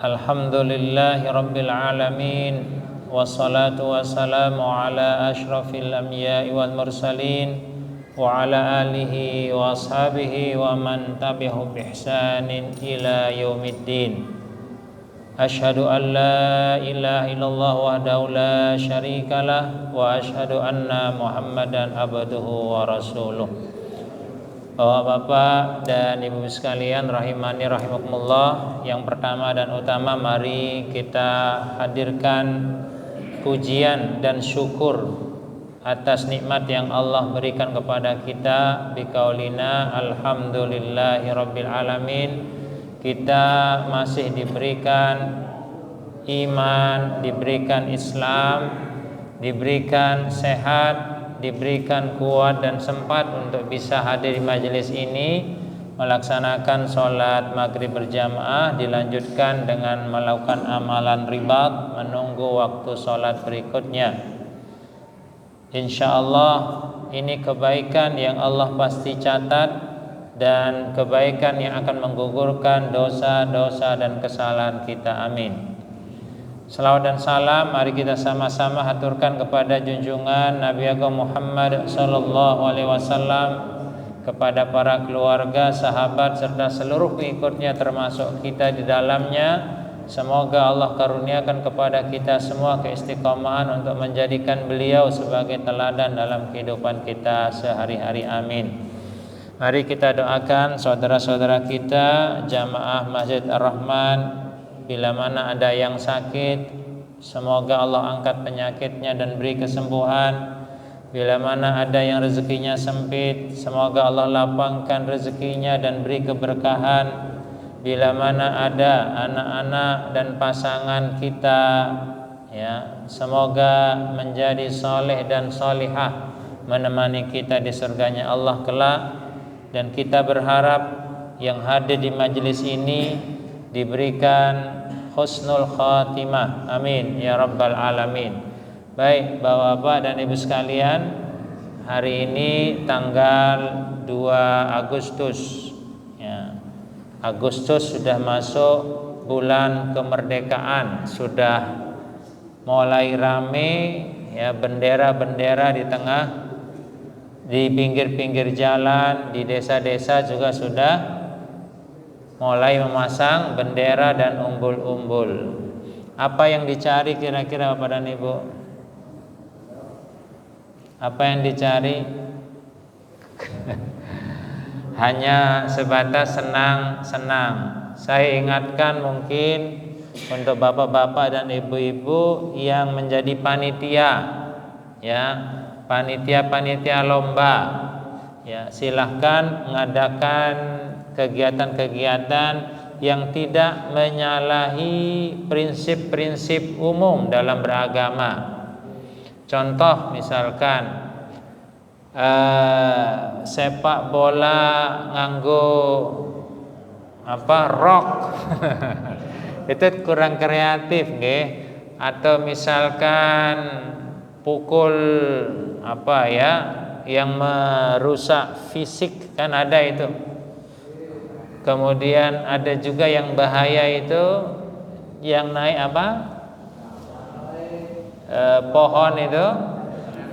Alhamdulillahi rabbil alamin, wassalatu wassalamu ala ashrafil anbiya'i wal mursalin wa ala alihi wa ashabihi wa man tabi'ahum bi ihsanin ila yaumiddin. Asyhadu an la ilaha illallah wahdahu la syarikalah wa asyhadu anna Muhammadan abduhu wa rasuluh. Bapak dan Ibu sekalian rahimani rahimakumullah, yang pertama dan utama mari kita hadirkan pujian dan syukur atas nikmat yang Allah berikan kepada kita biqaulina alhamdulillahi rabbil alamin. Kita masih diberikan iman, diberikan Islam, diberikan sehat, diberikan kuat dan sempat untuk bisa hadir di majelis ini, melaksanakan sholat maghrib berjamaah, dilanjutkan dengan melakukan amalan ribat, menunggu waktu sholat berikutnya. Insya Allah ini kebaikan yang Allah pasti catat dan kebaikan yang akan menggugurkan dosa-dosa dan kesalahan kita. Amin. Salawat dan salam mari kita sama-sama haturkan kepada junjungan Nabi Agung Muhammad sallallahu alaihi wasallam, kepada para keluarga, sahabat serta seluruh pengikutnya termasuk kita di dalamnya. Semoga Allah karuniakan kepada kita semua keistiqomahan untuk menjadikan beliau sebagai teladan dalam kehidupan kita sehari-hari. Amin. Mari kita doakan saudara-saudara kita jamaah Masjid Ar-Rahman, bila mana ada yang sakit, semoga Allah angkat penyakitnya dan beri kesembuhan. Bila mana ada yang rezekinya sempit, semoga Allah lapangkan rezekinya dan beri keberkahan. Bila mana ada anak-anak dan pasangan kita, ya, semoga menjadi soleh dan solihah, menemani kita di surganya Allah kelak. Dan kita berharap yang hadir di majelis ini diberikan husnul khatimah. Amin ya rabbal alamin. Baik Bapak-bapak dan Ibu sekalian, hari ini tanggal 2 Agustus ya. Agustus sudah masuk bulan kemerdekaan, sudah mulai rame ya, bendera-bendera di tengah, di pinggir-pinggir jalan, di desa-desa juga sudah mulai memasang bendera dan umbul-umbul. Apa yang dicari kira-kira Bapak dan Ibu? Apa yang dicari? Hanya sebatas senang-senang. Saya ingatkan mungkin untuk bapak-bapak dan ibu-ibu yang menjadi panitia, ya, panitia lomba, ya, silahkan mengadakan kegiatan-kegiatan yang tidak menyalahi prinsip-prinsip umum dalam beragama. Contoh misalkan sepak bola nganggo rok itu kurang kreatif nggih. Atau misalkan pukul yang merusak fisik, kan ada itu. Kemudian ada juga yang bahaya itu, yang naik pohon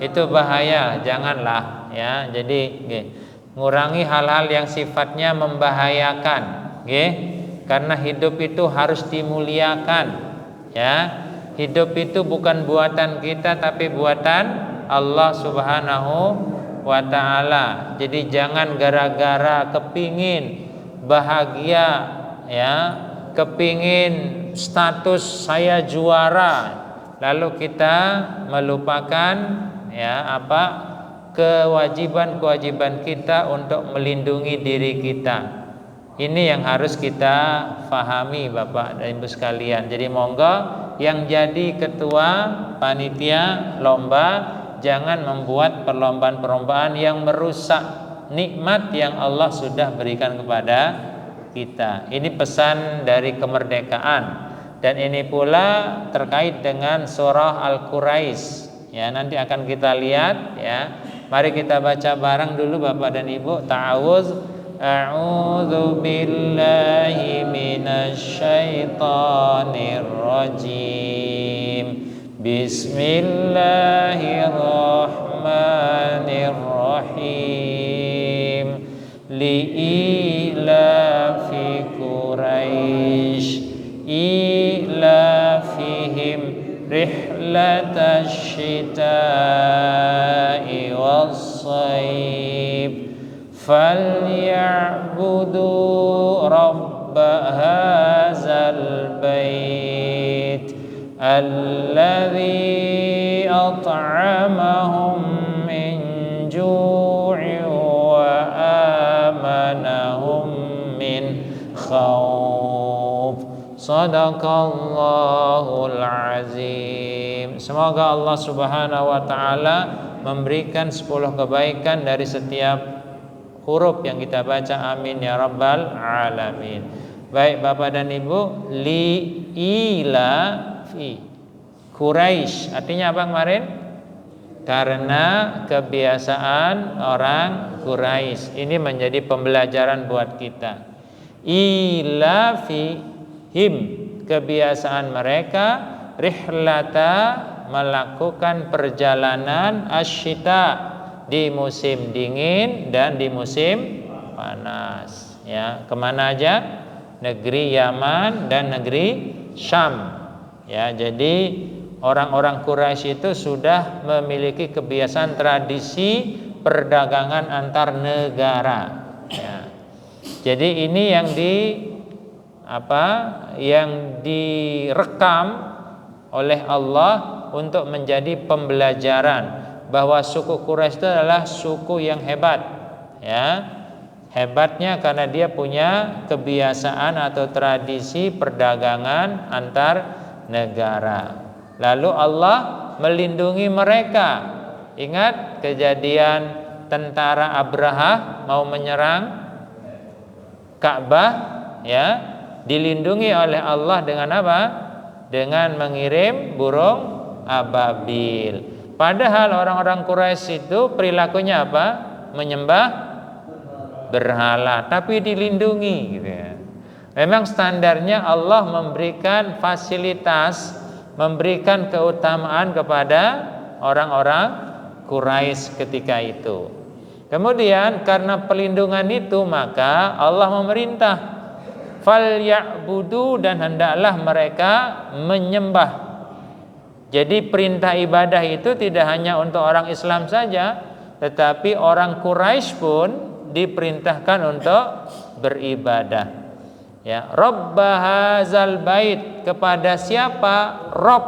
itu bahaya, janganlah ya. Jadi ngurangi hal-hal yang sifatnya membahayakan, karena hidup itu harus dimuliakan ya. Hidup itu bukan buatan kita tapi buatan Allah Subhanahu wa ta'ala. Jadi jangan gara-gara kepingin bahagia ya, kepingin status saya juara, lalu kita melupakan ya kewajiban-kewajiban kita untuk melindungi diri kita. Ini yang harus kita fahami Bapak dan Ibu sekalian. Jadi monggo yang jadi ketua panitia lomba jangan membuat perlombaan-perlombaan yang merusak nikmat yang Allah sudah berikan kepada kita. Ini pesan dari kemerdekaan. Dan ini pula terkait dengan surah Al-Quraisy. Ya, nanti akan kita lihat ya. Mari kita baca bareng dulu Bapak dan Ibu. Ta'awuz A'udzu billahi minasy syaithanir rajim. Bismillahirrahmanirrahim. Li'ilafi Quraisy ilafihim rihlatasy syita'i was-sayf falyabudu rabb hadzal bait alladzi at'amahum min ju'in wa amanahum min khauf. Shadaqallahul azim. Semoga Allah Subhanahu wa taala memberikan 10 kebaikan dari setiap huruf yang kita baca. Amin ya rabbal alamin. Baik Bapak dan Ibu, li ila fi Quraisy artinya apa kemarin? Karena kebiasaan orang Quraisy. Ini menjadi pembelajaran buat kita. Ila fi him, kebiasaan mereka rihlata, melakukan perjalanan asyita, di musim dingin dan di musim panas. Ya, kemana aja? Negeri Yaman dan negeri Syam. Ya, jadi orang-orang Quraisy itu sudah memiliki kebiasaan tradisi perdagangan antar negara. Ya. Jadi ini yang direkam oleh Allah untuk menjadi pembelajaran bahwa suku Quraisy itu adalah suku yang hebat, ya. Hebatnya karena dia punya kebiasaan atau tradisi perdagangan antar negara. Lalu Allah melindungi mereka. Ingat kejadian tentara Abraha mau menyerang Ka'bah, ya, dilindungi oleh Allah dengan apa? Dengan mengirim burung ababil. Padahal orang-orang Quraisy itu perilakunya apa? Menyembah berhala, tapi dilindungi gitu ya. Memang standarnya Allah memberikan fasilitas, memberikan keutamaan kepada orang-orang Quraisy ketika itu. Kemudian karena perlindungan itu maka Allah memerintah falyabudu, dan hendaklah mereka menyembah. Jadi perintah ibadah itu tidak hanya untuk orang Islam saja, tetapi orang Quraisy pun diperintahkan untuk beribadah. Ya, Rabb hadzal bait, kepada siapa? Rabb,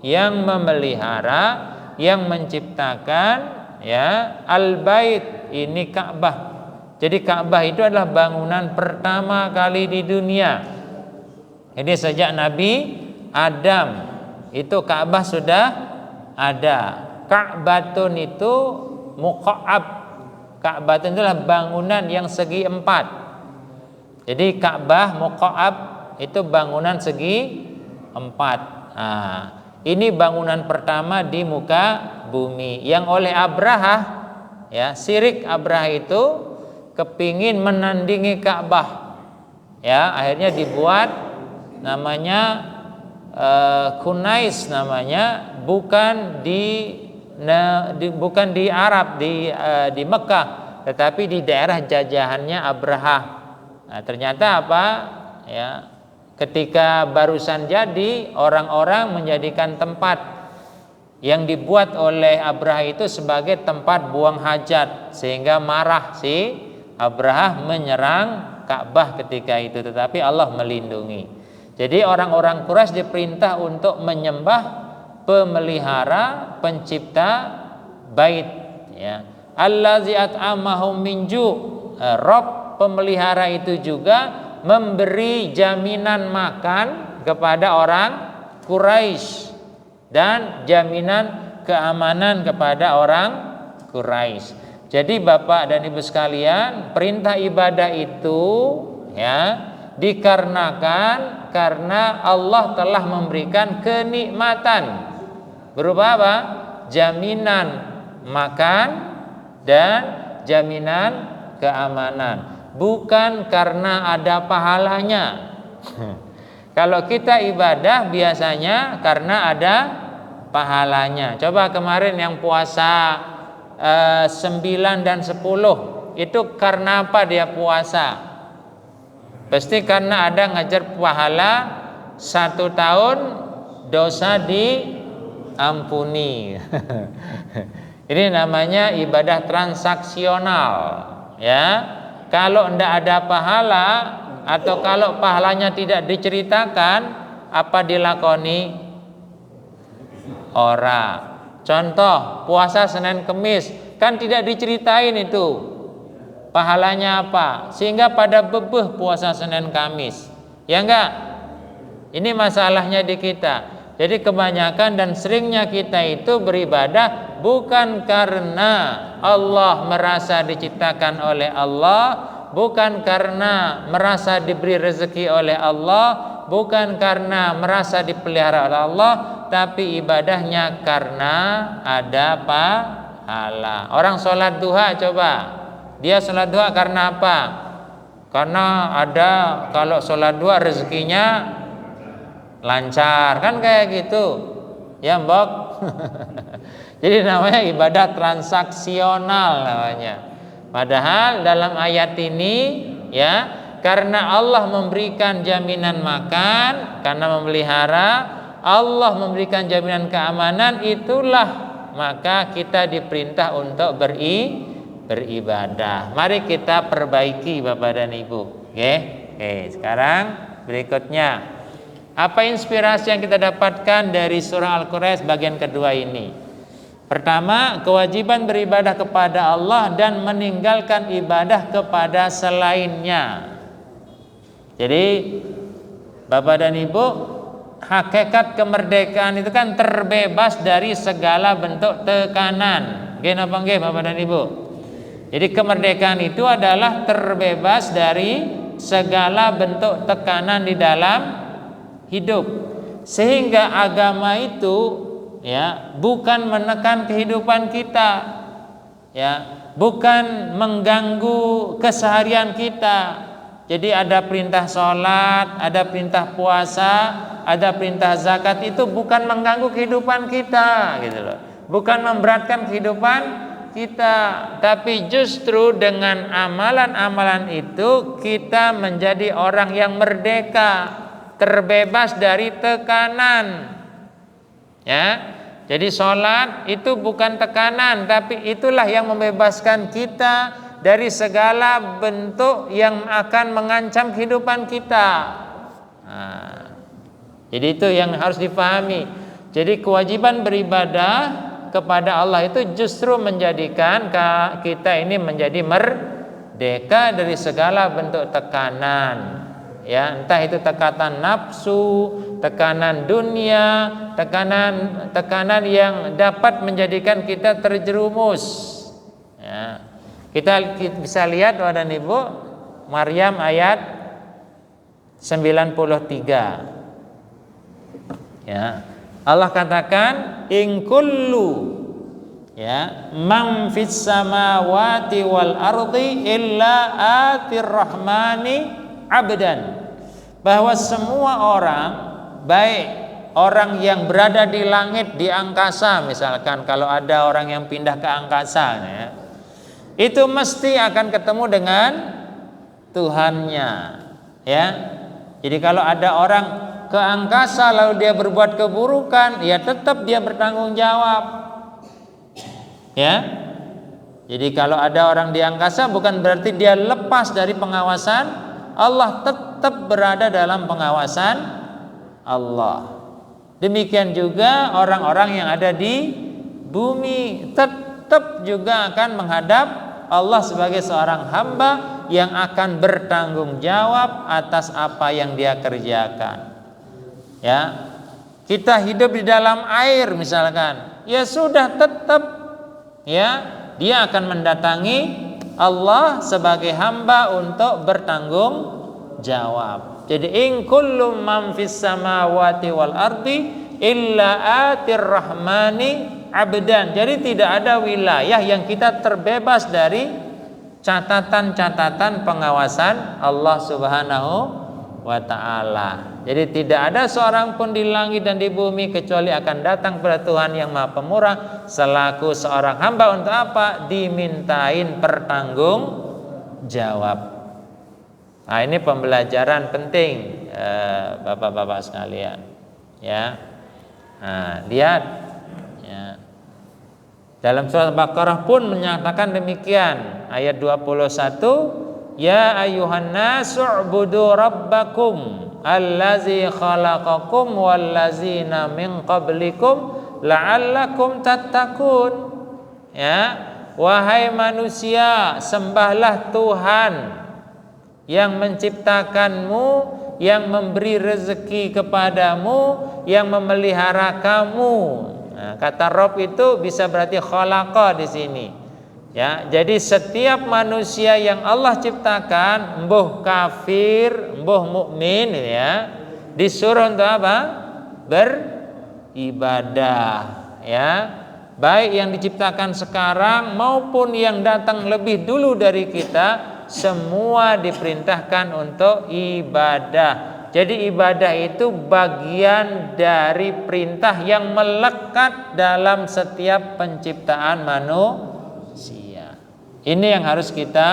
yang memelihara, yang menciptakan, ya, al-bait, ini Ka'bah. Jadi Ka'bah itu adalah bangunan pertama kali di dunia. Jadi sejak Nabi Adam itu Ka'bah sudah ada. Ka'batun itu muqa'ab. Ka'batun itulah bangunan yang segi 4. Jadi Ka'bah muqa'ab itu bangunan segi 4. Nah, ini bangunan pertama di muka bumi yang oleh Abraha, ya, syirik Abraha itu kepingin menandingi Ka'bah. Ya, akhirnya dibuat namanya Kunais namanya, bukan di Arab, di Mekah, tetapi di daerah jajahannya Abraha. Nah, ternyata apa? Ya, ketika barusan jadi, orang-orang menjadikan tempat yang dibuat oleh Abraha itu sebagai tempat buang hajat, sehingga marah si Abraha menyerang Ka'bah ketika itu, tetapi Allah melindungi. Jadi orang-orang Quraisy diperintah untuk menyembah pemelihara, pencipta bait, ya. Allazi at'amahum min ju'. Rabb, pemelihara itu juga memberi jaminan makan kepada orang Quraisy dan jaminan keamanan kepada orang Quraisy. Jadi Bapak dan Ibu sekalian, perintah ibadah itu, ya, dikarenakan karena Allah telah memberikan kenikmatan berupa apa? Jaminan makan dan jaminan keamanan, bukan karena ada pahalanya. Kalau kita ibadah biasanya karena ada pahalanya. Coba kemarin yang puasa 9 dan 10, itu karena apa dia puasa? Pasti karena ada ngajar pahala 1 tahun dosa diampuni. Ini namanya ibadah transaksional, ya. Kalau tidak ada pahala atau kalau pahalanya tidak diceritakan, apa dilakoni? Ora. Contoh puasa Senin Kemis, kan tidak diceritain itu pahalanya apa, sehingga pada bebeh puasa Senin Kamis, ya enggak? Ini masalahnya di kita. Jadi kebanyakan dan seringnya kita itu beribadah bukan karena Allah merasa diciptakan oleh Allah, bukan karena merasa diberi rezeki oleh Allah, bukan karena merasa dipelihara oleh Allah, tapi ibadahnya karena ada pahala. Orang sholat duha, coba dia sholat duha karena apa? Karena ada, kalau sholat duha rezekinya lancar, kan kayak gitu ya mbok. Jadi namanya ibadah transaksional namanya. Padahal dalam ayat ini, ya, karena Allah memberikan jaminan makan, karena memelihara, Allah memberikan jaminan keamanan, itulah maka kita diperintah untuk beribadah. Mari kita perbaiki Bapak dan Ibu. Oke, sekarang berikutnya, apa inspirasi yang kita dapatkan dari surah Al-Quraish bagian kedua ini? Pertama, kewajiban beribadah kepada Allah dan meninggalkan ibadah kepada selainnya. Jadi Bapak dan Ibu, hakikat kemerdekaan itu kan terbebas dari segala bentuk tekanan. Nggih napa nggih Bapak dan Ibu? Jadi kemerdekaan itu adalah terbebas dari segala bentuk tekanan di dalam hidup, sehingga agama itu, ya, bukan menekan kehidupan kita, ya, bukan mengganggu keseharian kita. Jadi ada perintah sholat, ada perintah puasa, ada perintah zakat, itu bukan mengganggu kehidupan kita, gitu loh, bukan memberatkan kehidupan kita, tapi justru dengan amalan-amalan itu kita menjadi orang yang merdeka, terbebas dari tekanan, ya. Jadi sholat itu bukan tekanan, tapi itulah yang membebaskan kita dari segala bentuk yang akan mengancam kehidupan kita. Jadi itu yang harus dipahami. Jadi kewajiban beribadah kepada Allah itu justru menjadikan kita ini menjadi merdeka dari segala bentuk tekanan. Ya, entah itu tekanan nafsu, tekanan dunia, tekanan yang dapat menjadikan kita terjerumus. Ya. Kita bisa lihat Bapak dan Ibu, Maryam ayat 93. Ya. Allah katakan in kullu, ya, man fis samawati wal ardi illa atir rahmani abdan, bahwa semua orang, baik orang yang berada di langit, di angkasa, misalkan kalau ada orang yang pindah ke angkasa, ya, itu mesti akan ketemu dengan Tuhannya, ya. Jadi kalau ada orang ke angkasa lalu dia berbuat keburukan, ya tetap dia bertanggung jawab, ya. Jadi kalau ada orang di angkasa bukan berarti dia lepas dari pengawasan Allah, tetap berada dalam pengawasan Allah. Demikian juga orang-orang yang ada di bumi tetap juga akan menghadap Allah sebagai seorang hamba yang akan bertanggung jawab atas apa yang dia kerjakan. Ya, kita hidup di dalam air misalkan, ya sudah tetap, ya, dia akan mendatangi Allah sebagai hamba untuk bertanggung jawab. Jadi in kullu man fis samawati wal ardi illa atir rahmani abdan. Jadi tidak ada wilayah yang kita terbebas dari catatan-catatan pengawasan Allah Subhanahu wa ta'ala. Jadi tidak ada seorang pun di langit dan di bumi kecuali akan datang kepada Tuhan yang Maha Pemurah selaku seorang hamba untuk apa? Dimintain pertanggung jawab. Nah, ini pembelajaran penting Bapak-bapak sekalian. Ya. Nah, lihat ya. Dalam surat Baqarah pun menyatakan demikian. Ayat 21, ya ayyuhan nasu ubudu rabbakum allazi khalaqakum wallazina min qablikum la'allakum tattaqun. Ya, wahai manusia, sembahlah Tuhan yang menciptakanmu, yang memberi rezeki kepadamu, yang memelihara kamu. Nah, kata Rob itu bisa berarti khalaqa di sini. Ya, jadi setiap manusia yang Allah ciptakan, mbuh kafir, mbuh mukmin, ya, disuruh untuk apa? Beribadah, ya. Baik yang diciptakan sekarang maupun yang datang lebih dulu dari kita, semua diperintahkan untuk ibadah. Jadi ibadah itu bagian dari perintah yang melekat dalam setiap penciptaan manusia. Ini yang harus kita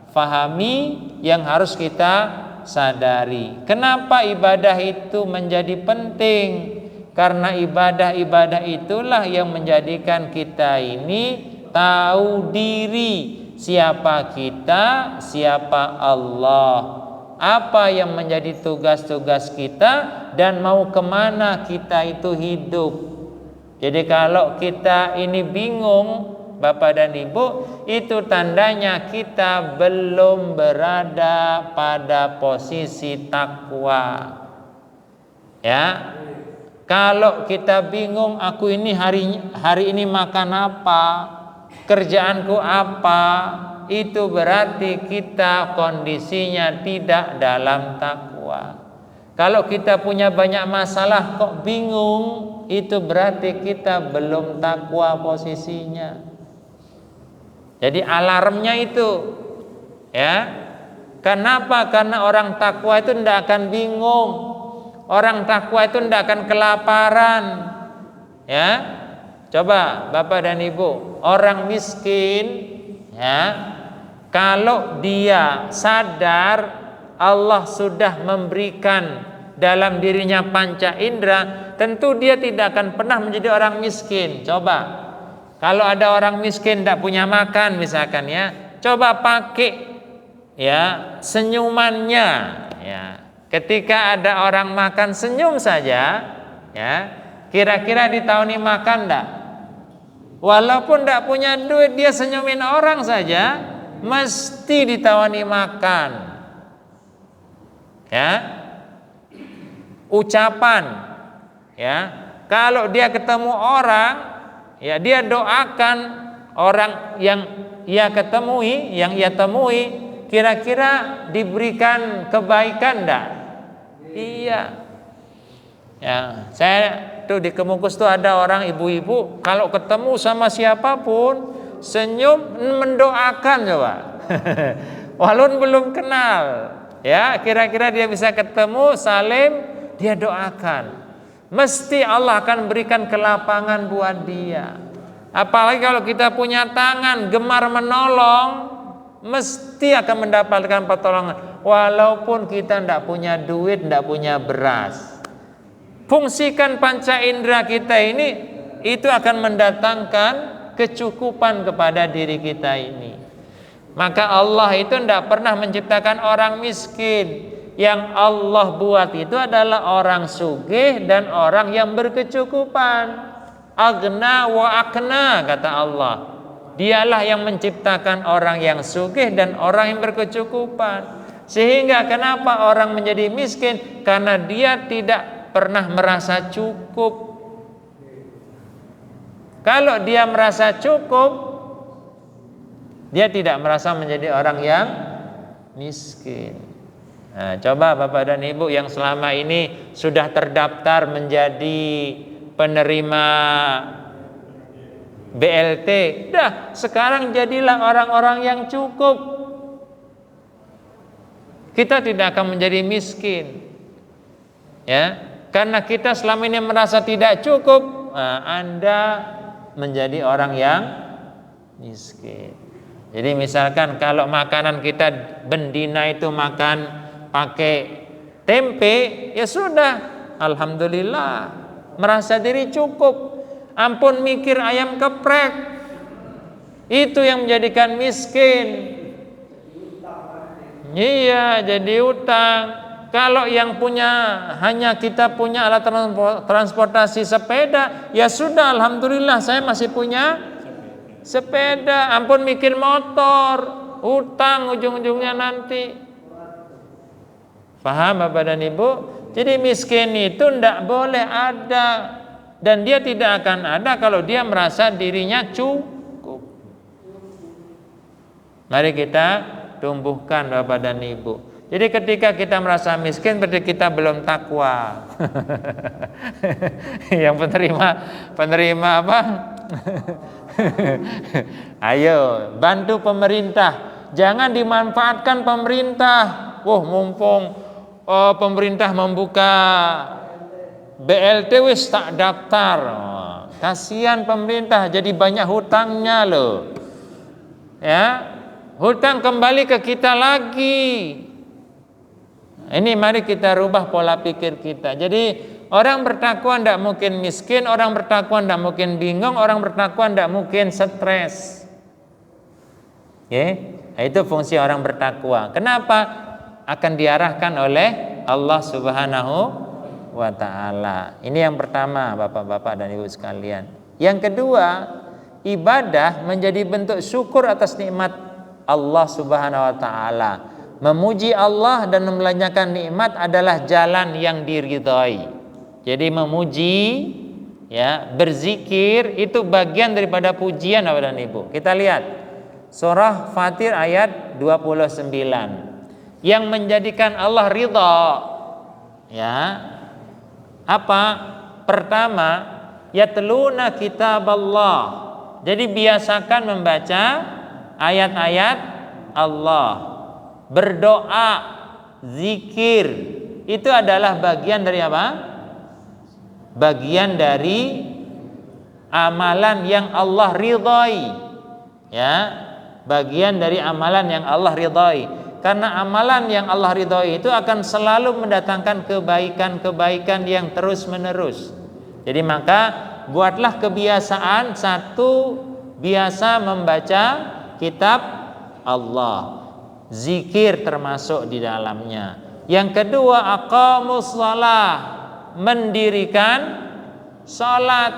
fahami, yang harus kita sadari. Kenapa ibadah itu menjadi penting? Karena ibadah-ibadah itulah yang menjadikan kita ini tahu diri, siapa kita, siapa Allah, apa yang menjadi tugas-tugas kita, dan mau kemana kita itu hidup. Jadi kalau kita ini bingung Bapak dan Ibu, itu tandanya kita belum berada pada posisi takwa. Ya, kalau kita bingung, aku ini hari ini makan apa, kerjaanku apa, itu berarti kita kondisinya tidak dalam takwa. Kalau kita punya banyak masalah kok bingung, itu berarti kita belum takwa posisinya. Jadi alarmnya itu, ya. Kenapa? Karena orang takwa itu tidak akan bingung. Orang takwa itu tidak akan kelaparan. Ya. Coba Bapak dan Ibu, orang miskin, ya, kalau dia sadar Allah sudah memberikan dalam dirinya panca indera, tentu dia tidak akan pernah menjadi orang miskin. Coba kalau ada orang miskin tidak punya makan misalkan, ya, coba pakai, ya, senyumannya, ya. Ketika ada orang makan senyum saja, ya, kira-kira ditawani makan enggak? Walaupun tidak punya duit, dia senyumin orang saja, mesti ditawani makan. Ya, ucapan, ya, kalau dia ketemu orang, ya, dia doakan orang yang ia ketemui, yang ia temui, kira-kira diberikan kebaikan enggak? Iya. Ya, saya tuh di Kemukus tuh ada orang ibu-ibu kalau ketemu sama siapapun senyum mendoakan, coba. Walaupun belum kenal, ya, kira-kira dia bisa ketemu salim, dia doakan. Mesti Allah akan berikan kelapangan buat dia. Apalagi kalau kita punya tangan gemar menolong, mesti akan mendapatkan pertolongan. Walaupun kita tidak punya duit, tidak punya beras. Fungsikan panca indera kita ini, itu akan mendatangkan kecukupan kepada diri kita ini. Maka Allah itu tidak pernah menciptakan orang miskin. Yang Allah buat itu adalah orang sugih dan orang yang berkecukupan. Agna wa akna, kata Allah. Dialah yang menciptakan orang yang sugih dan orang yang berkecukupan. Sehingga kenapa orang menjadi miskin? Karena dia tidak pernah merasa cukup. Kalau dia merasa cukup, dia tidak merasa menjadi orang yang miskin. Nah, coba Bapak dan Ibu yang selama ini sudah terdaftar menjadi penerima BLT. Dah, sekarang jadilah orang-orang yang cukup. Kita tidak akan menjadi miskin. Ya, karena kita selama ini merasa tidak cukup, Anda menjadi orang yang miskin. Jadi misalkan kalau makanan kita bendina itu makan pakai tempe, ya sudah, alhamdulillah, merasa diri cukup. Ampun mikir ayam geprek, itu yang menjadikan miskin. Iya, jadi utang. Kalau yang hanya kita punya alat transportasi sepeda, ya sudah, alhamdulillah saya masih punya sepeda. Ampun mikir motor, utang ujung-ujungnya nanti. Paham Bapak dan Ibu? Jadi miskin itu tidak boleh ada, dan dia tidak akan ada kalau dia merasa dirinya cukup. Mari kita tumbuhkan Bapak dan Ibu. Jadi ketika kita merasa miskin berarti kita belum takwa. Yang penerima apa? Ayo bantu pemerintah. Jangan dimanfaatkan pemerintah. Mumpung pemerintah membuka BLT wis tak daftar. Kasihan pemerintah jadi banyak hutangnya loh. Ya, hutang kembali ke kita lagi. Ini mari kita rubah pola pikir kita. Jadi orang bertakwa tidak mungkin miskin, orang bertakwa tidak mungkin bingung, orang bertakwa tidak mungkin stres. Itu fungsi orang bertakwa. Kenapa? Akan diarahkan oleh Allah Subhanahu wa ta'ala. Ini yang pertama Bapak-bapak dan Ibu sekalian. Yang kedua, ibadah menjadi bentuk syukur atas nikmat Allah Subhanahu wa ta'ala. Memuji Allah dan membelanjakan nikmat adalah jalan yang diridhai. Jadi memuji, ya, berzikir itu bagian daripada pujian Bapak dan Ibu. Kita lihat surah Fatir ayat 29. Yang menjadikan Allah ridha, ya, apa? Pertama, yatluna kitaballah. Jadi biasakan membaca ayat-ayat Allah. Berdoa, zikir, itu adalah bagian dari apa? Bagian dari amalan yang Allah ridhai. Ya, bagian dari amalan yang Allah ridhai. Karena amalan yang Allah ridhai itu akan selalu mendatangkan kebaikan-kebaikan yang terus menerus. Jadi maka buatlah kebiasaan satu, biasa membaca kitab Allah. Zikir termasuk di dalamnya. Yang kedua, aqamus shalah, mendirikan salat.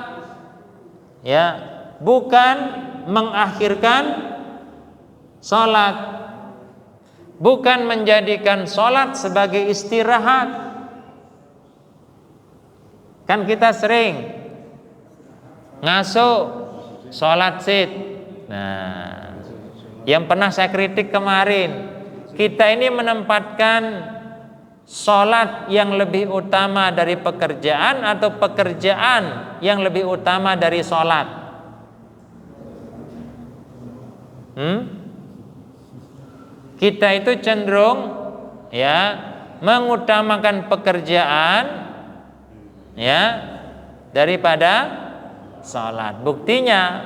Ya, bukan mengakhirkan salat. Bukan menjadikan salat sebagai istirahat. Kan kita sering ngasuh salat sit. Nah, yang pernah saya kritik kemarin, kita ini menempatkan sholat yang lebih utama dari pekerjaan atau pekerjaan yang lebih utama dari sholat. Kita itu cenderung, ya, mengutamakan pekerjaan, ya, daripada sholat. Buktinya,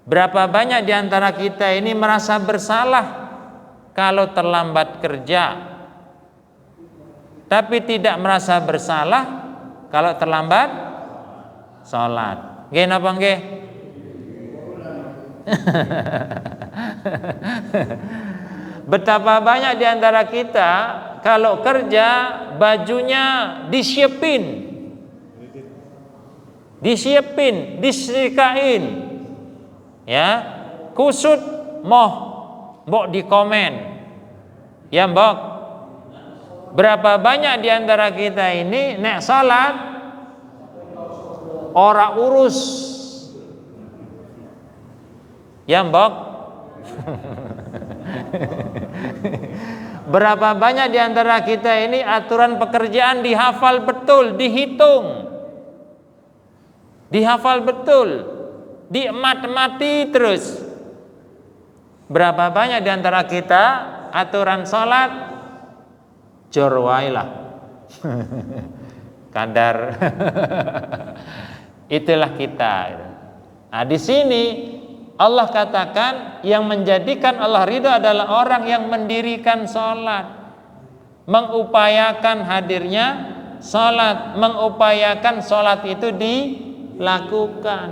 berapa banyak di antara kita ini merasa bersalah kalau terlambat kerja, tapi tidak merasa bersalah kalau terlambat sholat. Nggih napa nggih? Betapa banyak di antara kita kalau kerja bajunya disiapin, disetrikain, ya, kusut mbok di komen, ya mbok. Berapa banyak di antara kita ini nek salat ora urus, ya mbok. Berapa banyak di antara kita ini aturan pekerjaan dihafal betul, dihafal betul. Diemati terus. Berapa banyak di antara kita aturan sholat jorwailah. Kadar itulah kita. Nah, di sini Allah katakan yang menjadikan Allah ridha adalah orang yang mendirikan sholat, mengupayakan hadirnya sholat, mengupayakan sholat itu dilakukan.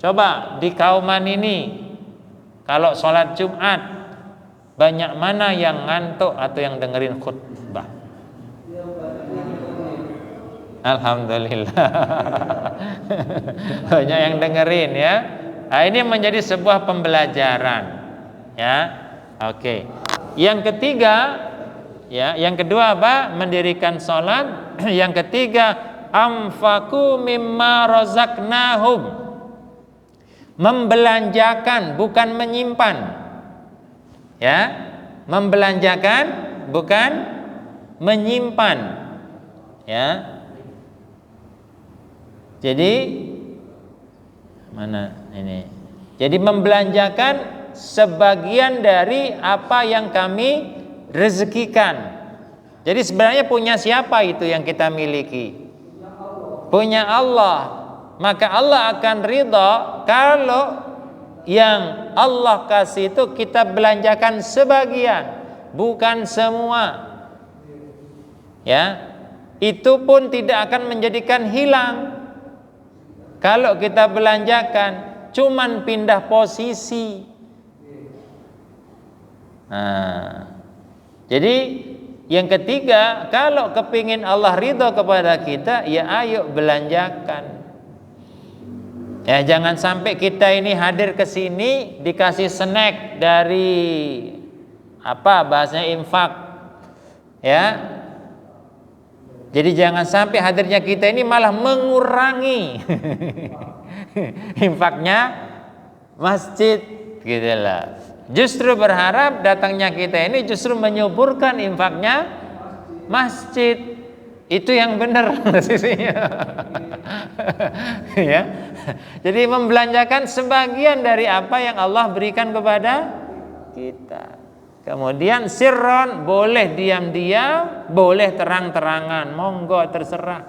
Coba di kauman ini, kalau sholat Jumat, banyak mana yang ngantuk atau yang dengerin khutbah? Alhamdulillah. Banyak yang dengerin ya. Nah, ini menjadi sebuah pembelajaran ya. Oke. Yang ketiga ya, yang kedua apa? Mendirikan sholat. Yang ketiga, anfaku mimma razaqnahum. Membelanjakan bukan menyimpan. Ya. Membelanjakan bukan menyimpan. Ya. Jadi mana ini? Jadi membelanjakan sebagian dari apa yang kami rezekikan. Jadi sebenarnya punya siapa itu yang kita miliki? Punya Allah. Maka Allah akan ridha kalau yang Allah kasih itu kita belanjakan sebagian, bukan semua. Ya. Itu pun tidak akan menjadikan hilang. Kalau kita belanjakan cuman pindah posisi. Nah, jadi yang ketiga, kalau kepingin Allah ridho kepada kita, ya ayo belanjakan. Ya jangan sampai kita ini hadir ke sini dikasih snack dari apa bahasanya infak. Ya. Jadi jangan sampai hadirnya kita ini malah mengurangi infaknya masjid, gitulah. Justru berharap datangnya kita ini justru menyuburkan infaknya masjid. Itu yang benar sisinya. Ya. Jadi membelanjakan sebagian dari apa yang Allah berikan kepada kita. Kemudian sirron, boleh diam-diam, boleh terang-terangan, monggo terserah.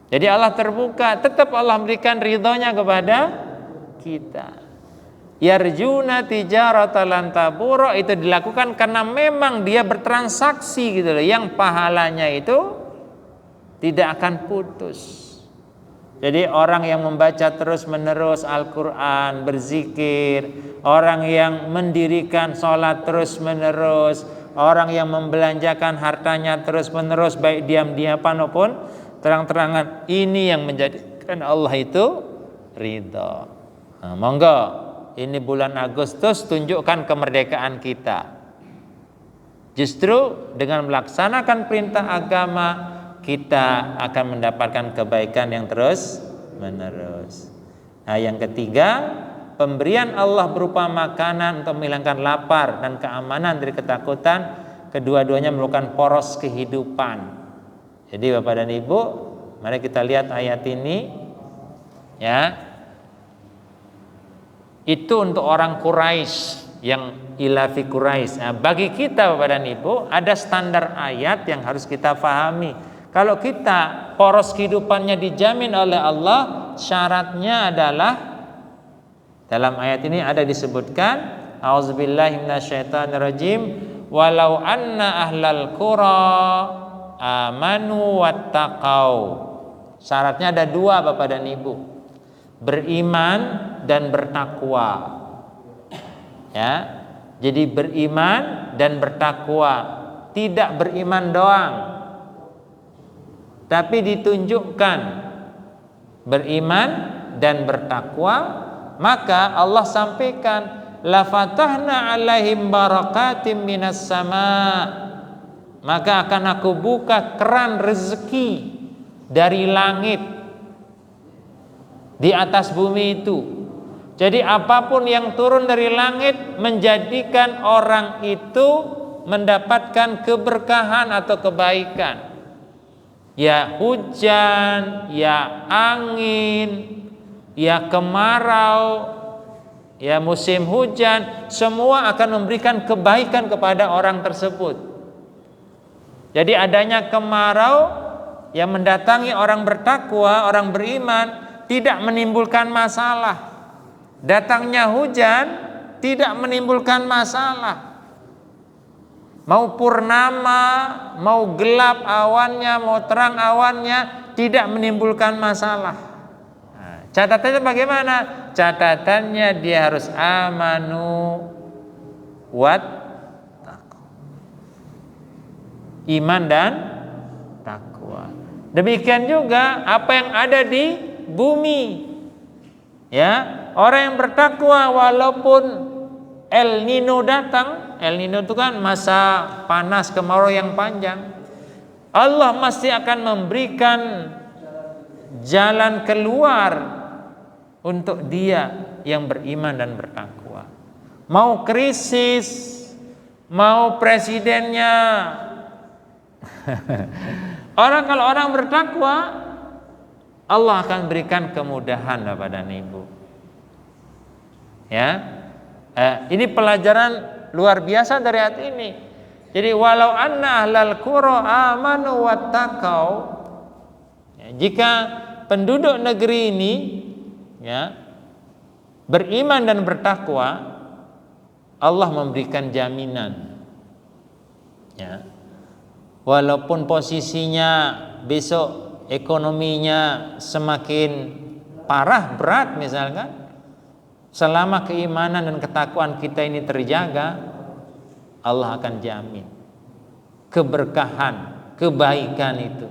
Jadi Allah terbuka, tetap Allah berikan ridhonya kepada kita. Yarjuna tijaratan lan tabura, itu dilakukan karena memang dia bertransaksi gitu loh, yang pahalanya itu tidak akan putus. Jadi orang yang membaca terus-menerus Al-Quran, berzikir, orang yang mendirikan sholat terus-menerus, orang yang membelanjakan hartanya terus-menerus, baik diam-diam maupun terang-terangan, ini yang menjadikan Allah itu ridha. Nah, monggo, ini bulan Agustus tunjukkan kemerdekaan kita. Justru dengan melaksanakan perintah agama, kita akan mendapatkan kebaikan yang terus menerus. Nah, yang ketiga, pemberian Allah berupa makanan untuk menghilangkan lapar dan keamanan dari ketakutan. Kedua-duanya merupakan poros kehidupan. Jadi Bapak dan Ibu, mari kita lihat ayat ini. Ya, itu untuk orang Quraisy, yang ilafi Quraisy. Nah, bagi kita Bapak dan Ibu, ada standar ayat yang harus kita pahami. Kalau kita poros kehidupannya dijamin oleh Allah, syaratnya adalah dalam ayat ini ada disebutkan, auzubillahi minasyaitonirrajim, walau anna ahlal qura amanu wattaqau. Syaratnya ada dua Bapak dan Ibu, beriman dan bertakwa. Ya, jadi beriman dan bertakwa, tidak beriman doang, tapi ditunjukkan beriman dan bertakwa. Maka Allah sampaikan, la fatahna alaihim barakatim minas sama, maka akan aku buka keran rezeki dari langit di atas bumi itu. Jadi apapun yang turun dari langit menjadikan orang itu mendapatkan keberkahan atau kebaikan. Ya hujan, ya angin, ya kemarau, ya musim hujan, semua akan memberikan kebaikan kepada orang tersebut. Jadi adanya kemarau yang mendatangi orang bertakwa, orang beriman, tidak menimbulkan masalah. Datangnya hujan tidak menimbulkan masalah. Mau purnama, mau gelap awannya, mau terang awannya, tidak menimbulkan masalah. Nah, catatannya bagaimana? Catatannya dia harus amanu wat taqwa. Iman dan takwa. Demikian juga apa yang ada di bumi. Ya, orang yang bertakwa walaupun El Nino datang, El Nino itu kan masa panas kemarau yang panjang, Allah masih akan memberikan jalan keluar untuk dia yang beriman dan bertakwa. Mau krisis, mau presidennya kalau orang bertakwa, Allah akan berikan kemudahan kepada ibu. Ya, ini pelajaran luar biasa dari ayat ini. Jadi walau anna ahlal qura amanu wattaqau, ya, jika penduduk negeri ini ya beriman dan bertakwa, Allah memberikan jaminan. Ya. Walaupun posisinya besok ekonominya semakin parah, berat misalkan, selama keimanan dan ketakwaan kita ini terjaga, Allah akan jamin keberkahan, kebaikan itu.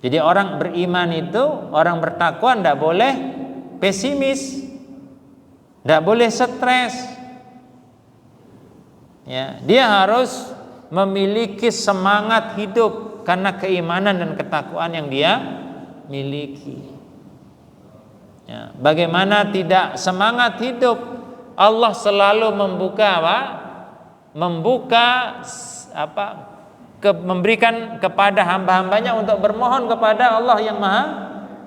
Jadi orang beriman itu, orang bertakwa tidak boleh pesimis, tidak boleh stres. Ya, dia harus memiliki semangat hidup karena keimanan dan ketakwaan yang dia miliki. Ya, bagaimana tidak semangat hidup? Allah selalu membuka apa? Memberikan kepada hamba-hambanya untuk bermohon kepada Allah yang maha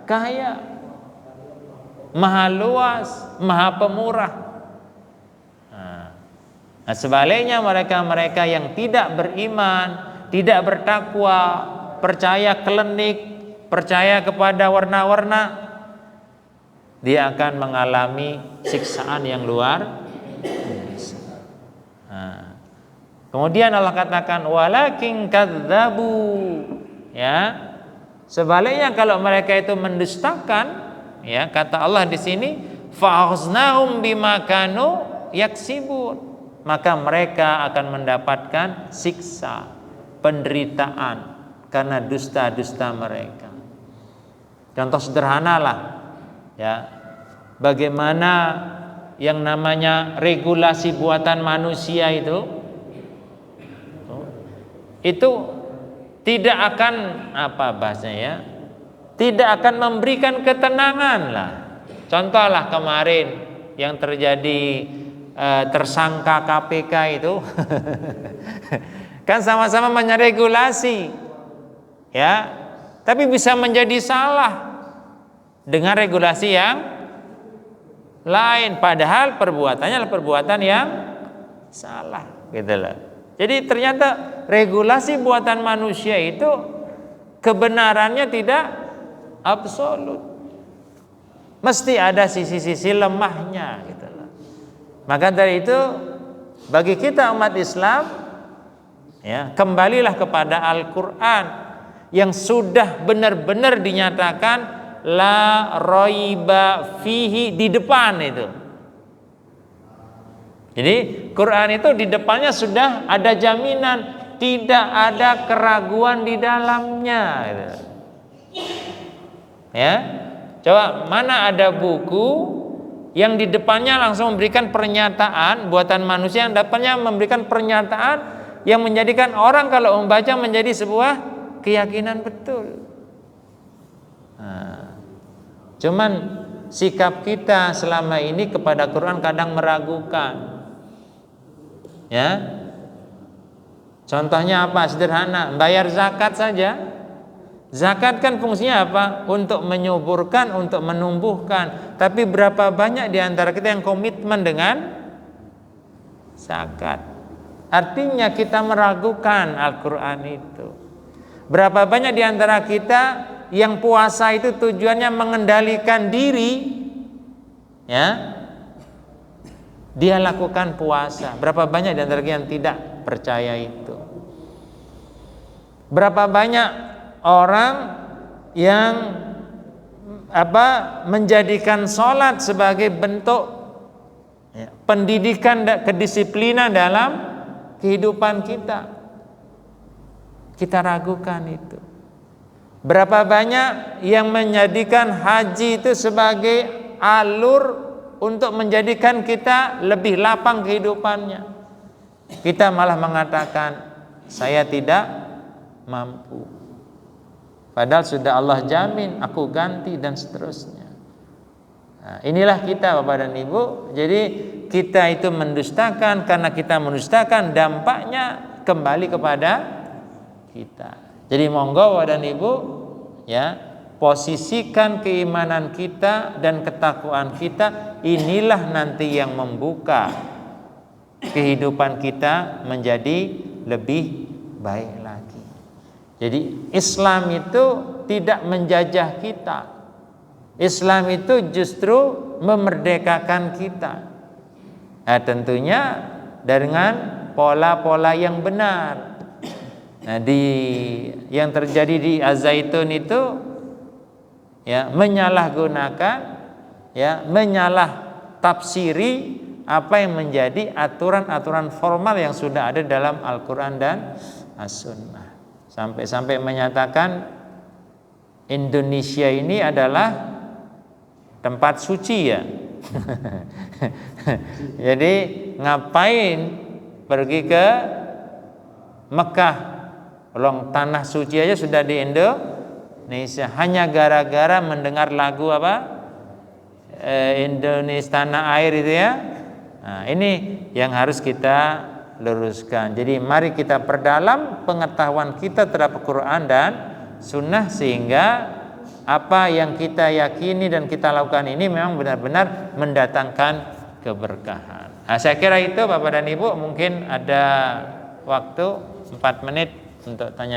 kaya, maha luas, maha pemurah. Nah, sebaliknya mereka-mereka yang tidak beriman, tidak bertakwa, percaya klinik, percaya kepada warna-warna, dia akan mengalami siksaan yang luar biasa. Nah, kemudian Allah katakan walakin kadzabu, ya. Sebaliknya kalau mereka itu mendustakan, ya, kata Allah di sini fa'aznahum bima kanu yaksibun, maka mereka akan mendapatkan siksa, penderitaan karena dusta-dusta mereka. Contoh sederhana lah, ya, bagaimana yang namanya regulasi buatan manusia itu tidak akan tidak akan memberikan ketenangan lah. Contohlah kemarin yang terjadi, tersangka KPK itu kan sama-sama meregulasi, ya, tapi bisa menjadi salah dengan regulasi yang lain, padahal perbuatannya adalah perbuatan yang salah, gitu loh. Jadi ternyata regulasi buatan manusia itu kebenarannya tidak absolut, mesti ada sisi-sisi lemahnya, gitu loh. Maka dari itu bagi kita umat Islam, ya, kembalilah kepada Al-Quran yang sudah benar-benar dinyatakan la raiba fihi di depan itu. Jadi Quran itu di depannya sudah ada jaminan, tidak ada keraguan di dalamnya, gitu. Ya, coba mana ada buku yang di depannya langsung memberikan pernyataan buatan manusia, yang depannya memberikan pernyataan yang menjadikan orang kalau membaca menjadi sebuah keyakinan betul. Nah, cuman sikap kita selama ini kepada Quran kadang meragukan. Ya, contohnya apa? Sederhana, bayar zakat saja. Zakat kan fungsinya apa? Untuk menyuburkan, untuk menumbuhkan. Tapi berapa banyak di antara kita yang komitmen dengan zakat? Artinya kita meragukan Al-Quran itu. Berapa banyak di antara kita yang puasa itu tujuannya mengendalikan diri, ya? Dia lakukan puasa. Berapa banyak di antara kita yang tidak percaya itu? Berapa banyak orang yang menjadikan sholat sebagai bentuk pendidikan dan kedisiplinan dalam kehidupan kita? Kita ragukan itu. Berapa banyak yang menjadikan haji itu sebagai alur untuk menjadikan kita lebih lapang kehidupannya? Kita malah mengatakan saya tidak mampu, padahal sudah Allah jamin aku ganti dan seterusnya. Nah, inilah kita Bapak dan Ibu. Jadi kita itu mendustakan, karena kita mendustakan dampaknya kembali kepada kita. Jadi monggo Bapak dan Ibu, ya, posisikan keimanan kita dan ketakwaan kita, inilah nanti yang membuka kehidupan kita menjadi lebih baik lagi. Jadi Islam itu tidak menjajah kita. Islam itu justru memerdekakan kita. Nah, tentunya dengan pola-pola yang benar. Nah, yang terjadi di Az-Zaitun itu, ya, menyalahgunakan, ya, menyalah tafsiri apa yang menjadi aturan-aturan formal yang sudah ada dalam Al-Quran dan As-Sunnah. Sampai-sampai menyatakan Indonesia ini adalah tempat suci, ya. Jadi ngapain pergi ke Mekah? Long tanah suci aja sudah di Indonesia, hanya gara-gara mendengar lagu Indonesia tanah air itu, ya. Nah, ini yang harus kita luruskan. Jadi mari kita perdalam pengetahuan kita terhadap Quran dan Sunnah, sehingga apa yang kita yakini dan kita lakukan ini memang benar-benar mendatangkan keberkahan. Nah, saya kira itu Bapak dan Ibu. Mungkin ada waktu 4 menit untuk tanya